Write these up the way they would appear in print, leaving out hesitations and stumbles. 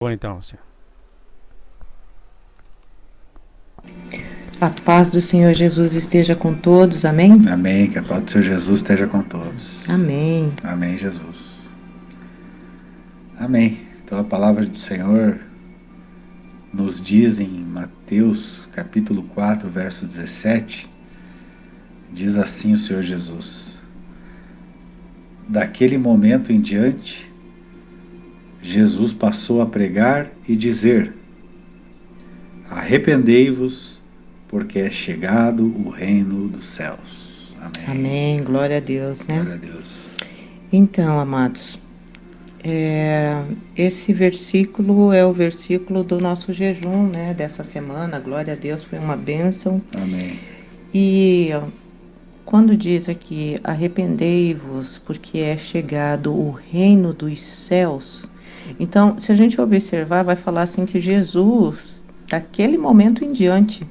Bom, então, senhor. A paz do Senhor Jesus esteja com todos, amém? Amém, que a paz do Senhor Jesus esteja com todos. Amém. Amém, Jesus. Amém. Então a palavra do Senhor nos diz em Mateus capítulo 4, verso 17, diz assim o Senhor Jesus: daquele momento em diante, Jesus passou a pregar e dizer: arrependei-vos, porque é chegado o reino dos céus. Amém. Amém. Glória a Deus, né? Glória a Deus. Então, amados, esse versículo é o versículo do nosso jejum, né? Dessa semana. Glória a Deus, foi uma bênção. Amém. E quando diz aqui, arrependei-vos, porque é chegado o reino dos céus. Então, se a gente observar, vai falar assim que Jesus, daquele momento em diante,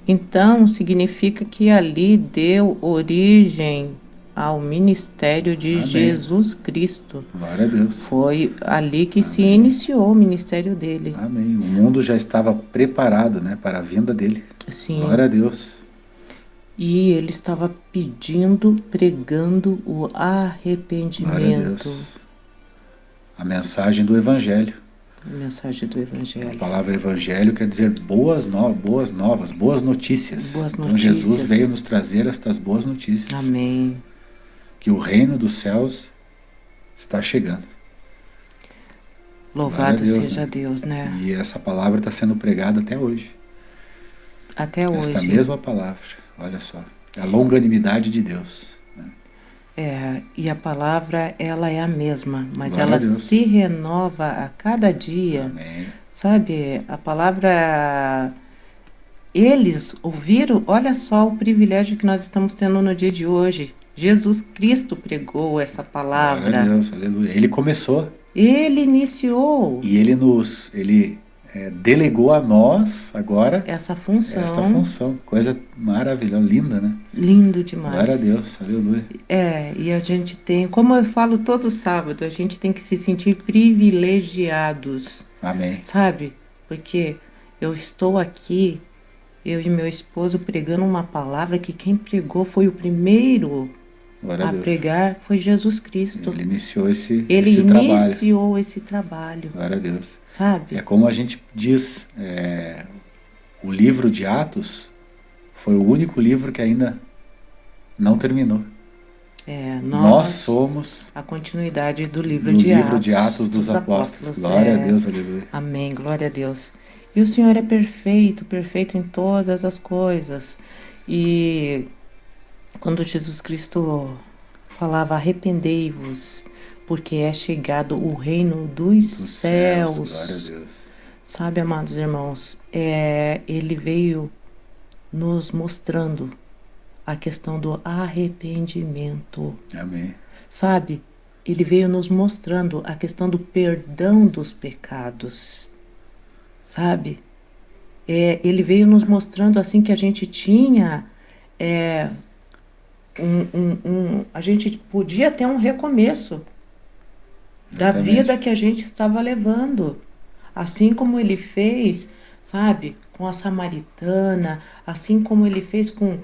então significa que ali deu origem ao ministério de Amém. Jesus Cristo. Glória a Deus. Foi ali que se Amém. iniciou o ministério dele. Amém. O mundo já estava preparado, né, para a vinda dele. Sim. Glória a Deus. E ele estava pedindo, pregando o Glória a arrependimento. Deus. A mensagem do Evangelho. A mensagem do A Evangelho. palavra Evangelho quer dizer boas novas, boas notícias. Boas Então notícias. Jesus veio nos trazer estas boas notícias. Amém. Que o reino dos céus está chegando. Louvado Deus, seja né? Deus, né? E essa palavra está sendo pregada até hoje. Até hoje. Esta mesma palavra, olha só. A longanimidade de Deus. E a palavra, ela é a mesma, mas Glória a ela Deus. se renova a cada dia. Amém. Sabe, a palavra, eles ouviram, olha só o privilégio que nós estamos tendo no dia de hoje. Jesus Cristo pregou essa Glória a palavra. Deus, aleluia. Ele começou. Ele iniciou E ele delegou a nós agora essa função. esta função. Coisa maravilhosa, linda, né? Lindo demais. Glória a Deus, aleluia. E a gente tem, como eu falo todo sábado, a gente tem que se sentir privilegiados. Amém. Sabe? Porque eu estou aqui, eu e meu esposo pregando uma palavra que quem pregou foi o primeiro Glória a Deus. pregar, foi Jesus Cristo. Ele iniciou esse trabalho. trabalho. Iniciou esse trabalho. Glória a Deus. Sabe? É como a gente diz, o livro de Atos foi o único livro que ainda não terminou. Nós somos a continuidade do livro de Atos dos Apóstolos. Glória a Deus, aleluia. Amém, glória a Deus. E o Senhor é perfeito, perfeito em todas as coisas. E quando Jesus Cristo falava, arrependei-vos, porque é chegado o reino dos céus. Glória a Deus. Sabe, amados irmãos, ele veio nos mostrando a questão do arrependimento. Amém. Sabe, ele veio nos mostrando a questão do perdão dos pecados. Sabe, ele veio nos mostrando assim que a gente tinha a gente podia ter um recomeço da vida que a gente estava levando. Assim como ele fez, sabe, com a samaritana, assim como ele fez com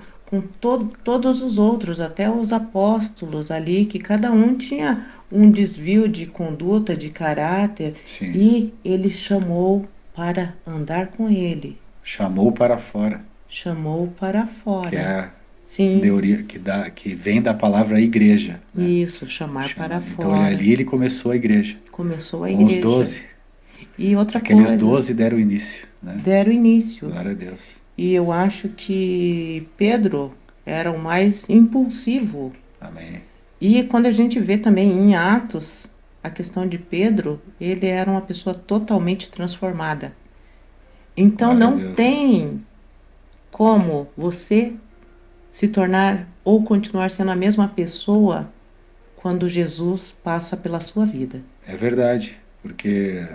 todos os outros, até os apóstolos ali, que cada um tinha um desvio de conduta, de caráter. Sim. E ele chamou para andar com ele. Chamou para fora. Chamou para fora. Que é a Sim. teoria que vem da palavra igreja. Né? Isso, chamar para Então fora. ali ele começou a igreja. Começou a Com igreja. os 12. E outra Aqueles coisa. 12 deram início. Né? Deram início. Glória a Deus. E eu acho que Pedro era o mais impulsivo. Amém. E quando a gente vê também em Atos, a questão de Pedro, ele era uma pessoa totalmente transformada. Então Glória a não Deus. tem como você se tornar ou continuar sendo a mesma pessoa quando Jesus passa pela sua vida. É verdade, porque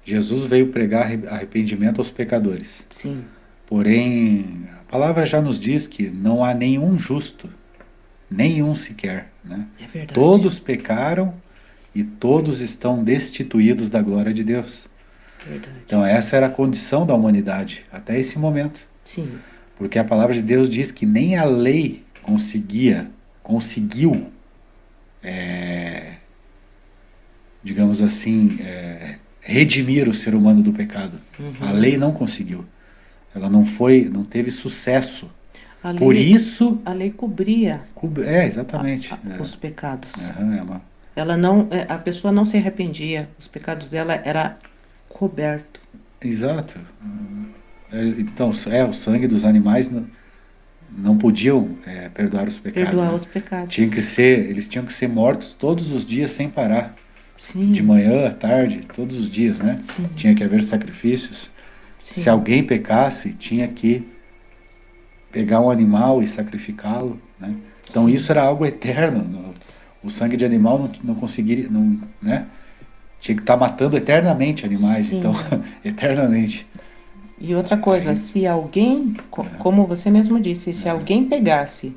Jesus veio pregar arrependimento aos pecadores. Sim. Porém, a palavra já nos diz que não há nenhum justo, nenhum sequer. Né? É verdade. Todos pecaram e todos estão destituídos da glória de Deus. Verdade. Então essa era a condição da humanidade até esse momento. Sim. Porque a palavra de Deus diz que nem a lei conseguiu, digamos assim, redimir o ser humano do pecado. A lei não conseguiu. Ela não teve sucesso. Por isso... A lei cobria exatamente. os pecados. Uhum, a pessoa não se arrependia. Os pecados dela era coberto. Exato. Então, o sangue dos animais não podiam perdoar os pecados. Perdoar os pecados. Eles tinham que ser mortos todos os dias sem parar. Sim. De manhã à tarde, todos os dias, né? Sim. Tinha que haver sacrifícios. Sim. Se alguém pecasse, tinha que pegar um animal e sacrificá-lo, né? Então Sim. Isso era algo eterno. O sangue de animal não conseguiria, né? Tinha que estar matando eternamente animais. Sim. Então, eternamente. E outra coisa, se alguém, como você mesmo disse, se alguém pegasse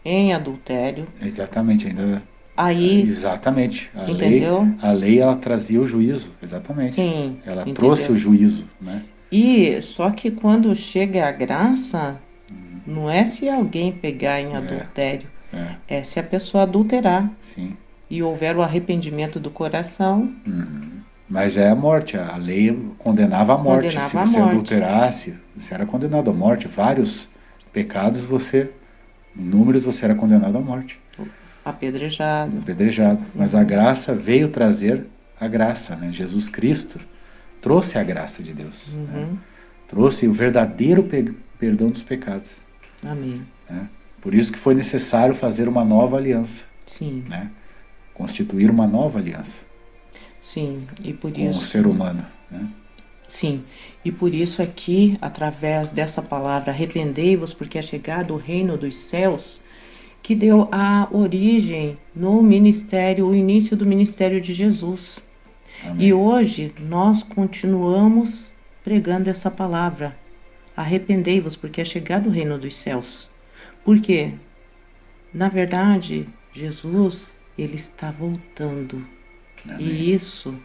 em adultério... Exatamente, ainda... Aí, exatamente. Entendeu? A lei ela trazia o juízo, exatamente. Sim. Ela trouxe o juízo, né? E só que quando chega a graça, não é se alguém pegar em adultério, é se a pessoa adulterar. Sim. E houver o arrependimento do coração. Mas é a morte, a lei condenava a morte. Se você adulterasse, você era condenado à morte. Vários pecados, inúmeros, você era condenado à morte. Apedrejado. Mas a graça veio trazer a graça, né? Jesus Cristo trouxe a graça de Deus. Né? Trouxe o verdadeiro perdão dos pecados. Amém. Né? Por isso que foi necessário fazer uma nova aliança. Sim. Né? Constituir uma nova aliança. Sim, e por com isso... o ser humano. Né? Sim, e por isso aqui, através dessa palavra, arrependei-vos, porque é chegado o reino dos céus, que deu a origem no ministério, o início do ministério de Jesus. Amém. E hoje nós continuamos pregando essa palavra. Arrependei-vos, porque é chegado o reino dos céus. Por quê? Na verdade, Jesus, ele está voltando. Amém. E isso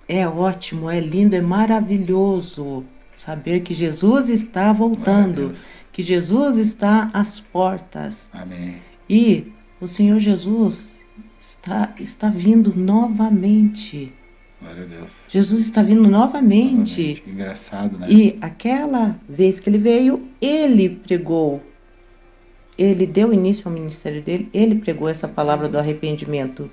é ótimo, é lindo, é maravilhoso saber que Jesus está voltando, que Jesus está às portas. Amém. E o Senhor Jesus está vindo novamente. Glória a Deus. Jesus está vindo novamente. Que engraçado, né? E aquela vez que ele veio, ele pregou. Ele deu início ao ministério dele, ele pregou essa palavra do arrependimento.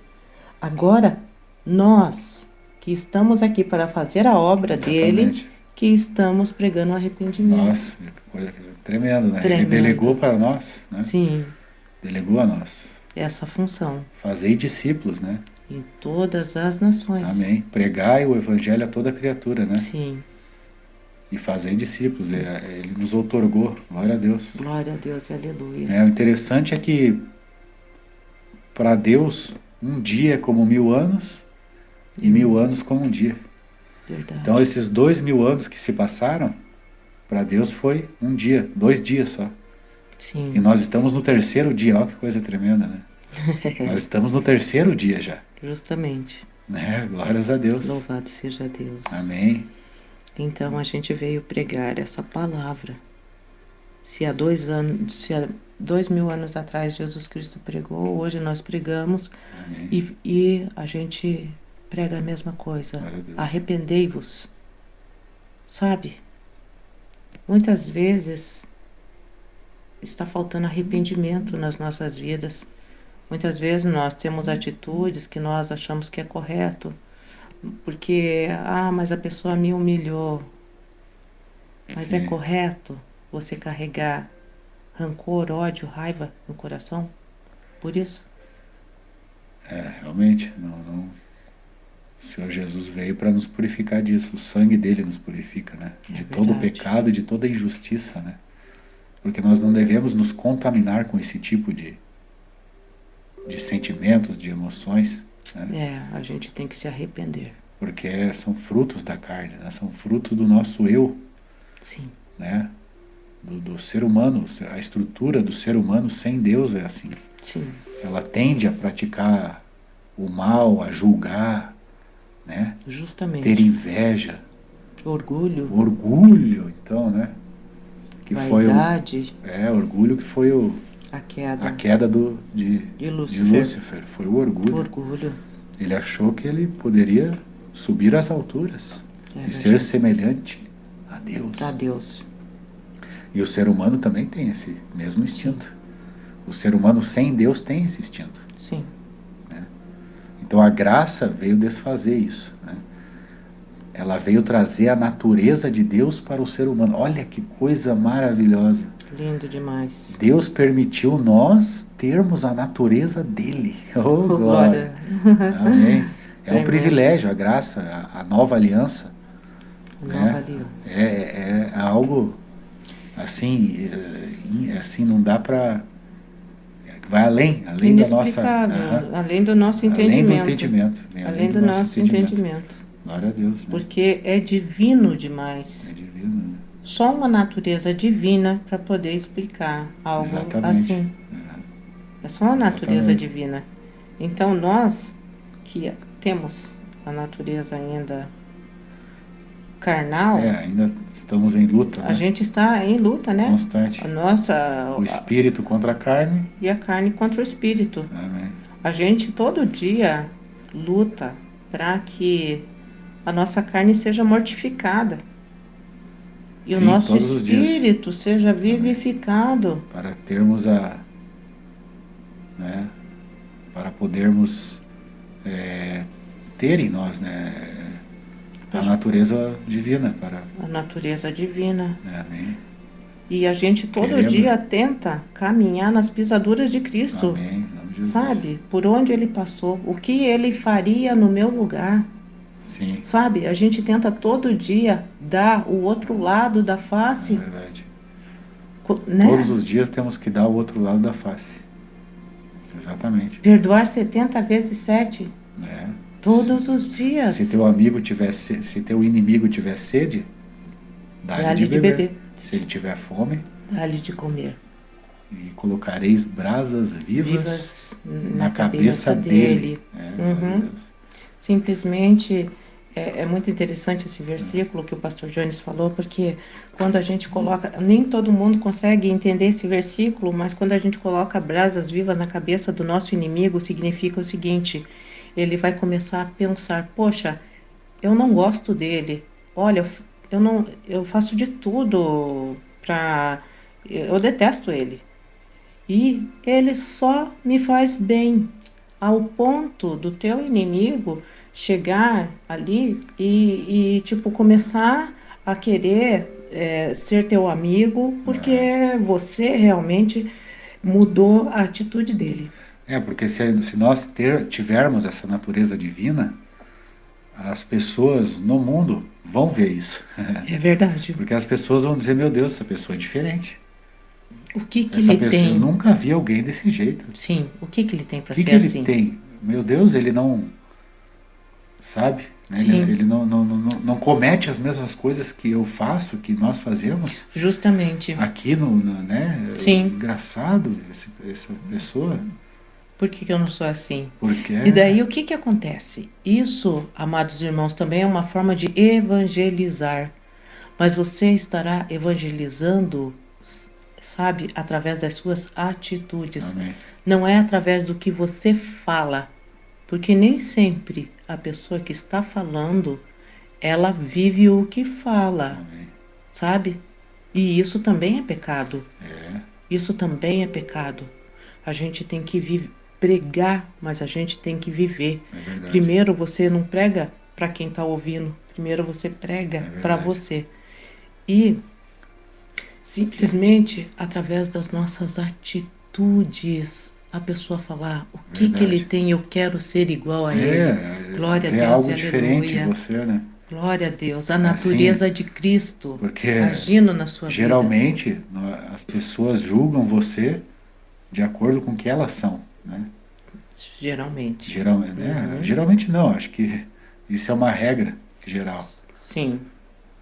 Agora, nós que estamos aqui para fazer a obra dele, que estamos pregando o arrependimento. Nossa, coisa tremendo, né? Tremendo. Ele delegou para nós, né? Sim. Delegou a nós. Essa função. Fazei discípulos, né? Em todas as nações. Amém. Pregai o evangelho a toda criatura, né? Sim. E fazei discípulos. Ele nos outorgou. Glória a Deus. Glória a Deus e aleluia. O interessante é que para Deus um dia é como 1000 anos e 1000 anos como um dia. Verdade. Então esses 2000 anos que se passaram, para Deus foi um dia, 2 dias só. Sim. E nós estamos no 3º dia, olha que coisa tremenda, né? Nós estamos no 3º dia já. Justamente. Né? Glórias a Deus. Louvado seja Deus. Amém. Então a gente veio pregar essa palavra. Se há 2000 anos atrás Jesus Cristo pregou, hoje nós pregamos. E a gente prega a mesma coisa. Arrependei-vos. Sabe? Muitas vezes está faltando arrependimento nas nossas vidas. Muitas vezes nós temos atitudes que nós achamos que é correto. Porque, mas a pessoa me humilhou. Mas Sim. É correto você carregar rancor, ódio, raiva no coração? Por isso? Realmente, não. O Senhor Jesus veio para nos purificar disso. O sangue dele nos purifica, né? De todo o pecado e de toda injustiça, né? Porque nós não devemos nos contaminar com esse tipo de sentimentos, de emoções. Né? A gente tem que se arrepender. Porque são frutos da carne, né? São frutos do nosso eu. Sim. Né? Do ser humano. A estrutura do ser humano sem Deus é assim. Sim. Ela tende a praticar o mal, a julgar, né? Ter Justamente. inveja, Orgulho, orgulho, então, né? Que foi vaidade, orgulho que foi a a queda queda de de Lúcifer. Lúcifer, foi o orgulho. Orgulho, Ele achou que ele poderia subir às alturas é e ser verdade. semelhante a A Deus. Deus. E o ser humano também tem esse mesmo Sim, instinto. O ser humano sem Deus tem esse instinto, sim. né? Então a graça veio desfazer isso, né? Ela veio trazer a natureza de Deus para o ser humano. Olha que coisa maravilhosa. Lindo demais. Deus permitiu nós termos a natureza dele. Oh, Oh, glória! glória. Amém. É um Tremendo. privilégio, a graça, a nova aliança, A nova né? aliança. É algo assim, assim não dá para, vai além da nossa, Inexplicável, além do nosso além do entendimento. entendimento, vem além Além do do nosso nosso entendimento. entendimento. Glória a Deus, né? Porque é divino É demais. divino, né? Só uma natureza divina para poder explicar algo Exatamente. assim. É só uma natureza Exatamente. divina. Então nós que temos a natureza ainda carnal, Ainda estamos em luta, a né? gente está em luta, né? A Constante. nossa O espírito contra a carne. e a carne contra o espírito. Amém. A gente todo dia luta para que a nossa carne seja mortificada e o Sim, nosso todos os dias. espírito seja Amém. vivificado. Para termos né? Para podermos ter em nós, né? A natureza divina para, A natureza divina. né? Amém. E a gente todo Querendo. dia tenta caminhar nas pisaduras de Cristo, Amém. Em nome de Jesus. sabe? Por onde ele passou, o que ele faria no meu lugar, Sim. sabe? A gente tenta todo dia dar o outro lado da É face, verdade. né? Todos os dias temos que dar o outro lado da face. Exatamente. Perdoar 70 vezes 7, Né? todos os Se dias. teu amigo tiver, se teu inimigo tiver sede, dá-lhe de Dá-lhe de beber. beber, Se ele tiver fome, dá-lhe de comer. e colocareis brasas vivas Vivas na na cabeça cabeça dele. dele. Glória a Uhum. Deus. Simplesmente é muito interessante esse versículo que o pastor Jones falou, porque quando a gente coloca, nem todo mundo consegue entender esse versículo, mas quando a gente coloca brasas vivas na cabeça do nosso inimigo, significa o seguinte: ele vai começar a pensar, poxa, eu não gosto dele. Olha, eu não, eu faço de tudo para, eu detesto ele. E ele só me faz bem, ao ponto do teu inimigo chegar ali tipo, começar a querer ser teu amigo, porque você realmente mudou a atitude dele. Porque se nós tivermos essa natureza divina, as pessoas no mundo vão ver isso. É verdade. Porque as pessoas vão dizer, meu Deus, essa pessoa é diferente. O que que Essa ele pessoa, eu tem? nunca vi alguém desse jeito. Sim, o que que ele tem O para que ser que ele assim? tem? Meu Deus, ele não, sabe? Né? Sim, Ele não comete as mesmas coisas que eu faço, que nós fazemos. justamente. Aqui né? Sim. Engraçado essa pessoa. Por que que eu não sou assim? Porque E daí o que que acontece? Isso, amados irmãos, também é uma forma de evangelizar. Mas você estará evangelizando, sabe, através das suas atitudes. Amém. Não é através do que você fala. Porque nem sempre a pessoa que está falando, ela vive o que fala, Amém. sabe? E isso também é pecado. É, Isso também é pecado. A gente tem que pregar, mas a gente tem que viver. é verdade. Primeiro você não prega para quem está ouvindo, primeiro você prega para verdade. você. E simplesmente através das nossas atitudes, a pessoa falar o que que ele Verdade. tem, eu quero ser igual a ele. Glória a Ver Deus algo e diferente em aleluia. você, né? Glória a Deus, a Assim, natureza de Cristo Porque agindo na sua vida. geralmente as pessoas julgam você de acordo com o que elas são, né? Geralmente. Geralmente não, acho que isso é uma regra geral. Sim,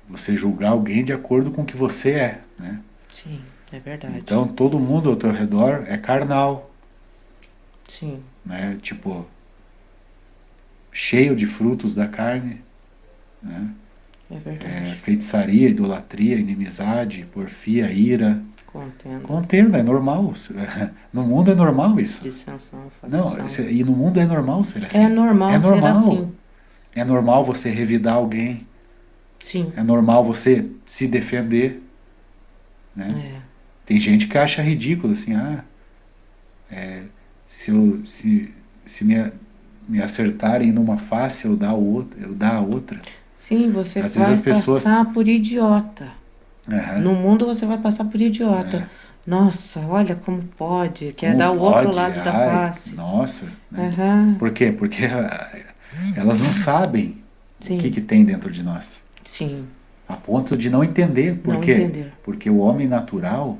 Você julgar alguém de acordo com o que você é, né? sim, é verdade. Então todo mundo ao teu redor é carnal, Sim, né? Tipo, cheio de frutos da carne, né? É verdade. Feitiçaria, idolatria, inimizade, porfia, ira. Contenda, Contenda, é normal. No mundo é normal isso. dissensão, Não, facção. e no mundo é normal ser assim. É É normal ser normal. assim. É normal você revidar alguém. Sim. É normal você se defender, né? É. Tem gente que acha ridículo assim, se me acertarem numa face, eu dar a outra. Sim, você Às vezes vai as pessoas. passar por idiota. Aham, No mundo você vai passar por idiota. Nossa, olha como pode. Quer como dar o outro pode? lado da Ai, face. nossa, né? Aham. Por quê? Porque elas não sabem o que Sim, tem dentro de nós. sim. A ponto de não entender. Por Não quê? entender. Porque o homem natural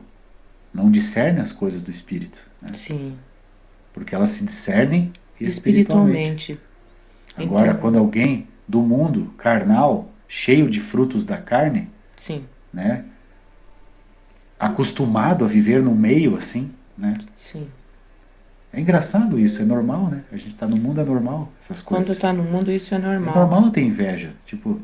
não discerne as coisas do espírito, né? Sim. Porque elas se discernem espiritualmente. Espiritualmente. Agora, quando Então, alguém do mundo carnal, cheio de frutos da carne, sim, né, acostumado a viver no meio assim, né? sim. É engraçado isso, é normal, né? A gente tá no mundo, é normal essas Quando coisas. tá no mundo, isso é É normal. normal ter inveja. Tipo,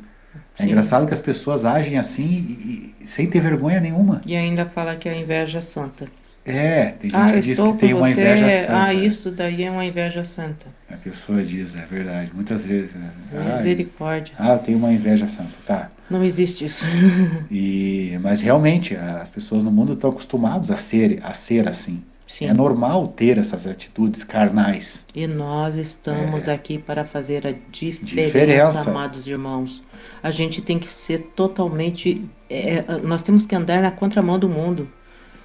é Sim. engraçado que as pessoas agem assim e sem ter vergonha nenhuma. E ainda fala que a inveja é santa. Tem gente Ah, eu que diz que estou com tem uma inveja você. Ah, santa. isso daí é uma inveja santa. A pessoa diz, é verdade, muitas vezes, né? Misericórdia. Eu tenho uma inveja santa, tá. Não existe isso. Mas realmente, as pessoas no mundo estão acostumadas a ser assim. É Sim. normal ter essas atitudes carnais. E nós estamos aqui para fazer a diferença, Diferença. amados irmãos. A gente tem que ser totalmente. Nós temos que andar na contramão do mundo.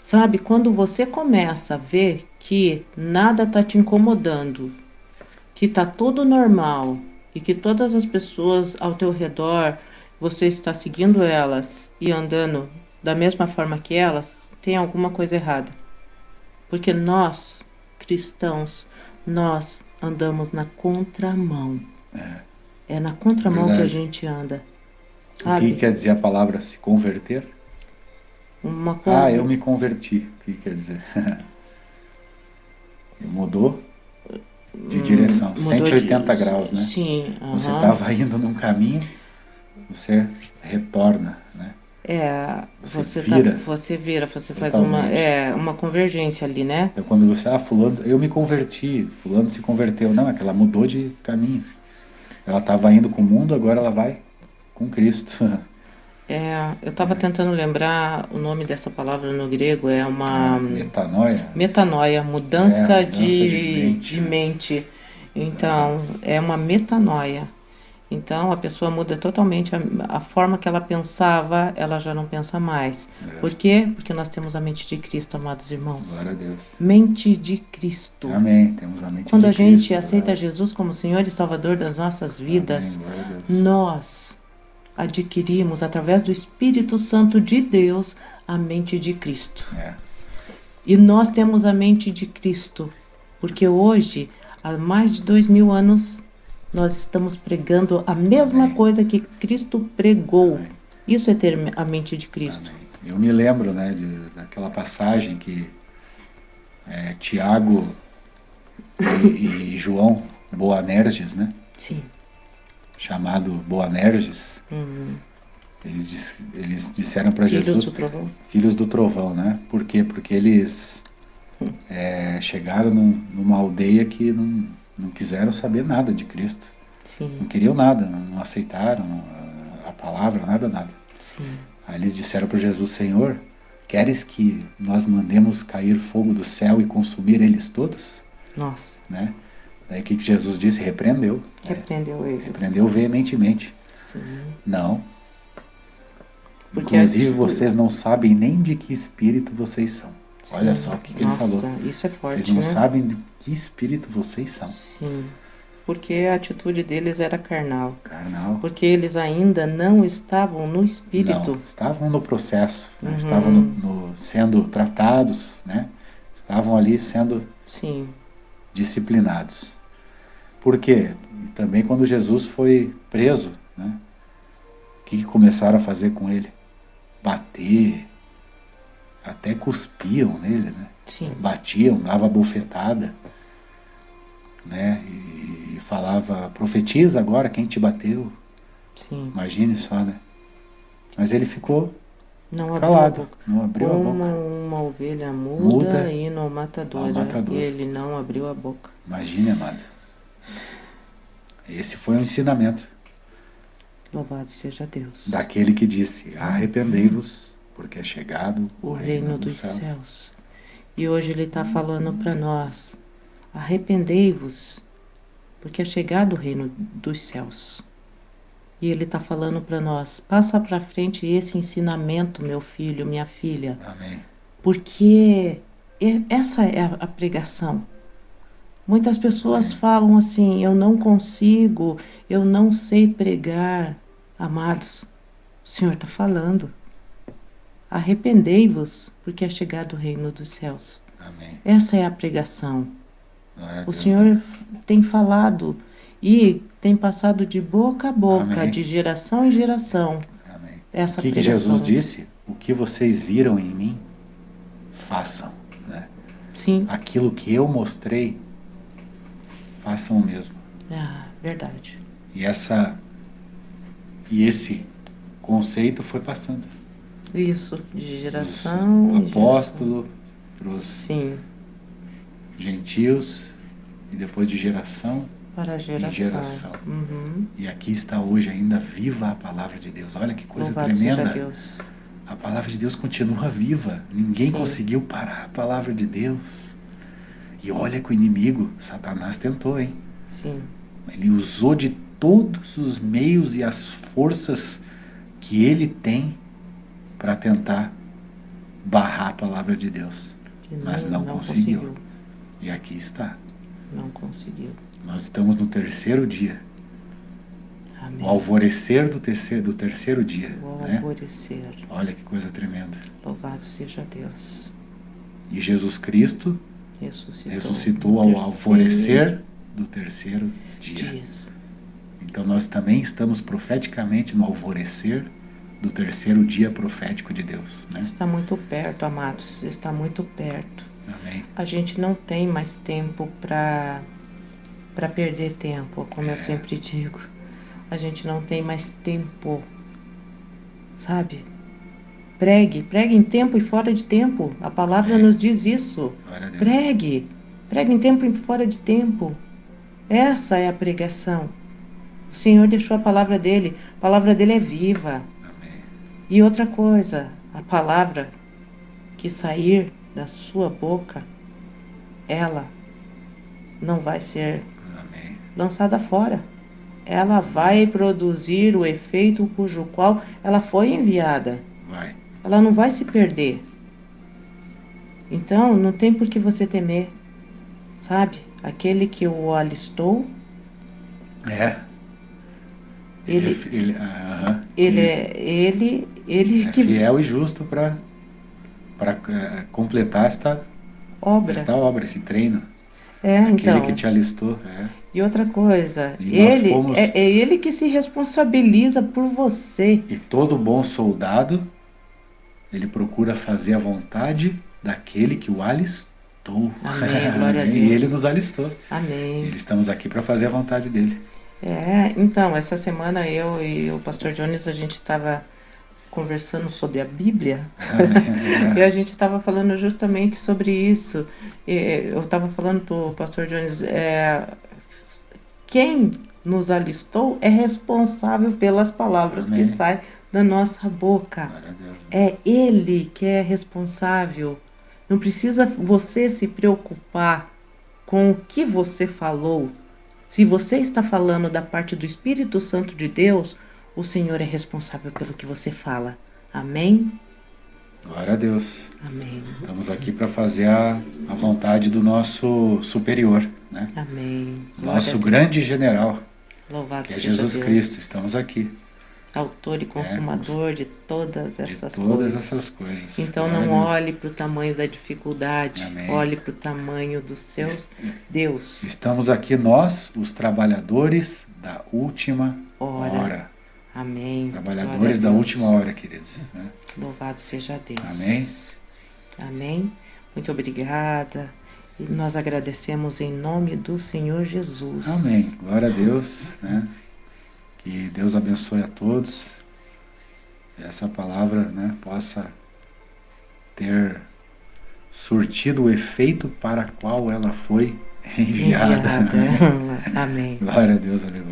Sabe, quando você começa a ver que nada está te incomodando, que está tudo normal e que todas as pessoas ao teu redor, você está seguindo elas e andando da mesma forma que elas, tem alguma coisa errada. Porque nós, cristãos, nós andamos na contramão. É na contramão que a Verdade. gente anda, O que sabe? quer dizer a palavra se converter? Uma Eu con... me converti. O que quer dizer? Mudou de direção. mudou 180 graus, né? Sim, Você aham. estava indo num caminho, você retorna, né? Você vira Você vira, você faz totalmente. uma convergência ali, né? Então quando você, fulano, eu me converti, fulano se converteu. Não, é que ela mudou de caminho. Ela estava indo com o mundo, agora ela vai com Cristo. Eu estava tentando lembrar o nome dessa palavra no grego, é uma Metanoia, metanoia, mudança mudança de de mente, né? mente. Então, é uma metanoia. Então, a pessoa muda totalmente a forma que ela pensava, ela já não pensa mais. Por quê? Porque nós temos a mente de Cristo, amados irmãos. Glória a Deus. Mente de Cristo. Amém. Temos a mente Quando de a gente Cristo. aceita Jesus como Senhor e Salvador das nossas vidas, Amém. Glória a Deus. nós adquirimos, através do Espírito Santo de Deus, a mente de Cristo. E nós temos a mente de Cristo, porque hoje, há mais de 2000 anos, nós estamos pregando a mesma Amém. coisa que Cristo pregou. Amém. Isso é ter a mente de Cristo. Amém. Eu me lembro, né, daquela passagem que Tiago e João Boanerges, né? Sim. Chamado Boanerges, eles disseram para Jesus, Filhos do trovão. filhos do trovão, né? Por quê? Porque eles chegaram numa aldeia que não quiseram saber nada de Cristo. Sim. Não queriam nada, não aceitaram a palavra, nada. Sim. Aí eles disseram para Jesus, Senhor, queres que nós mandemos cair fogo do céu e consumir eles todos? Nossa. Né? Daí o que Jesus disse? Repreendeu. Repreendeu eles. Repreendeu veementemente. Sim. Não. Porque Inclusive vocês não sabem nem de que espírito vocês são. Sim. Olha só o que ele falou. Nossa, isso é forte, vocês não né? sabem de que espírito vocês são. Sim. Porque a atitude deles era carnal. Carnal. Porque eles ainda não estavam no espírito. Não, estavam no processo, né? Estavam sendo tratados, né? Estavam ali sendo Sim. disciplinados. Por quê? Também quando Jesus foi preso, né? O que começaram a fazer com ele? Bater, até cuspiam nele, né? Sim. Batiam, dava bofetada, né? E falava, profetiza agora quem te bateu. Sim. Imagine só, né? Mas ele ficou Não abriu a calado, boca. não abriu a Como boca. uma ovelha muda Muda e no ao matador. matador. Ele não abriu a boca. Imagine, amado. Esse foi um ensinamento Louvado seja Deus. daquele que disse, arrependei-vos, porque é chegado O reino dos céus. E hoje ele está falando para nós, arrependei-vos, porque é chegado o reino dos céus. E ele está falando para nós, passa para frente esse ensinamento, meu filho, minha filha. Amém. Porque essa é a pregação. Muitas pessoas Amém. falam assim, eu não consigo, eu não sei pregar. Amados, o Senhor está falando. Arrependei-vos, porque é chegado o reino dos céus. Amém. Essa é a pregação. Glória a O Deus, Senhor né? tem falado e tem passado de boca a boca, Amém. de geração em geração, Amém. essa O que pregação. Jesus disse? O que vocês viram em mim, façam. Né? Sim. Aquilo que eu mostrei, façam o mesmo. Ah, verdade. E esse conceito foi passando. Isso, de Dos geração em apóstolos, para geração. os Sim, gentios, e depois de geração para em geração. geração. Uhum. E aqui está hoje ainda viva a palavra de Deus. Olha que coisa Louvado seja tremenda. Deus. A palavra de Deus continua viva. Ninguém Sim. conseguiu parar a palavra de Deus. E olha que o inimigo, Satanás, tentou, hein? Sim. Ele usou de todos os meios e as forças que ele tem para tentar barrar a palavra de Deus. Que Mas não conseguiu. E aqui está. Não conseguiu. Nós estamos no terceiro dia. Amém. O alvorecer do terceiro dia. O Né? alvorecer. Olha que coisa tremenda. Louvado seja Deus. E Jesus Cristo ressuscitou no ao terceiro alvorecer do terceiro dia. dias. Então nós também estamos profeticamente no alvorecer do terceiro dia profético de Deus. Né? Está muito perto, amados. Está muito perto. Amém. A gente não tem mais tempo para perder tempo, como eu sempre digo. A gente não tem mais tempo, sabe? Pregue em tempo e fora de tempo. A palavra Amém. nos diz isso. Glória a Deus. Pregue em tempo e fora de tempo. Essa é a pregação. O Senhor deixou a palavra dele é viva. Amém. E outra coisa, a palavra que sair da sua boca, ela não vai ser Amém. lançada fora. Ela vai produzir o efeito cujo qual ela foi enviada. Vai. Ela não vai se perder. Então, não tem por que você temer. Sabe? Aquele que o alistou, ele é que fiel e justo para completar esta obra, esse treino. Aquele então. que te alistou. E outra coisa, E nós fomos... é ele que se responsabiliza por você. E todo bom soldado, ele procura fazer a vontade daquele que o alistou. Amém, glória a Deus. E ele nos alistou. Amém. E estamos aqui para fazer a vontade dele. Então, essa semana eu e o pastor Jones, a gente estava conversando sobre a Bíblia. E a gente estava falando justamente sobre isso. Eu estava falando para o pastor Jones, quem nos alistou é responsável pelas palavras Amém. que saem da nossa boca. É Ele que é responsável. Não precisa você se preocupar com o que você falou. Se você está falando da parte do Espírito Santo de Deus, o Senhor é responsável pelo que você fala. Amém? Glória a Deus. Amém. Estamos aqui para fazer a vontade do nosso superior, né? Amém. Nosso grande general, louvado que é seja Jesus Deus. Cristo. Estamos aqui. Autor e consumador de todas essas coisas. Então Glória não olhe para o tamanho da dificuldade. Amém. Olhe para o tamanho do seu Deus. Estamos aqui nós, os trabalhadores da última hora. Amém. Trabalhadores da última hora, queridos. Né? Louvado seja Deus. Amém. Amém. Muito obrigada. E nós agradecemos em nome do Senhor Jesus. Amém. Glória a Deus, né? Que Deus abençoe a todos. E essa palavra, né, possa ter surtido o efeito para qual ela foi enviada. Enviada. Amém. Glória a Deus, aleluia.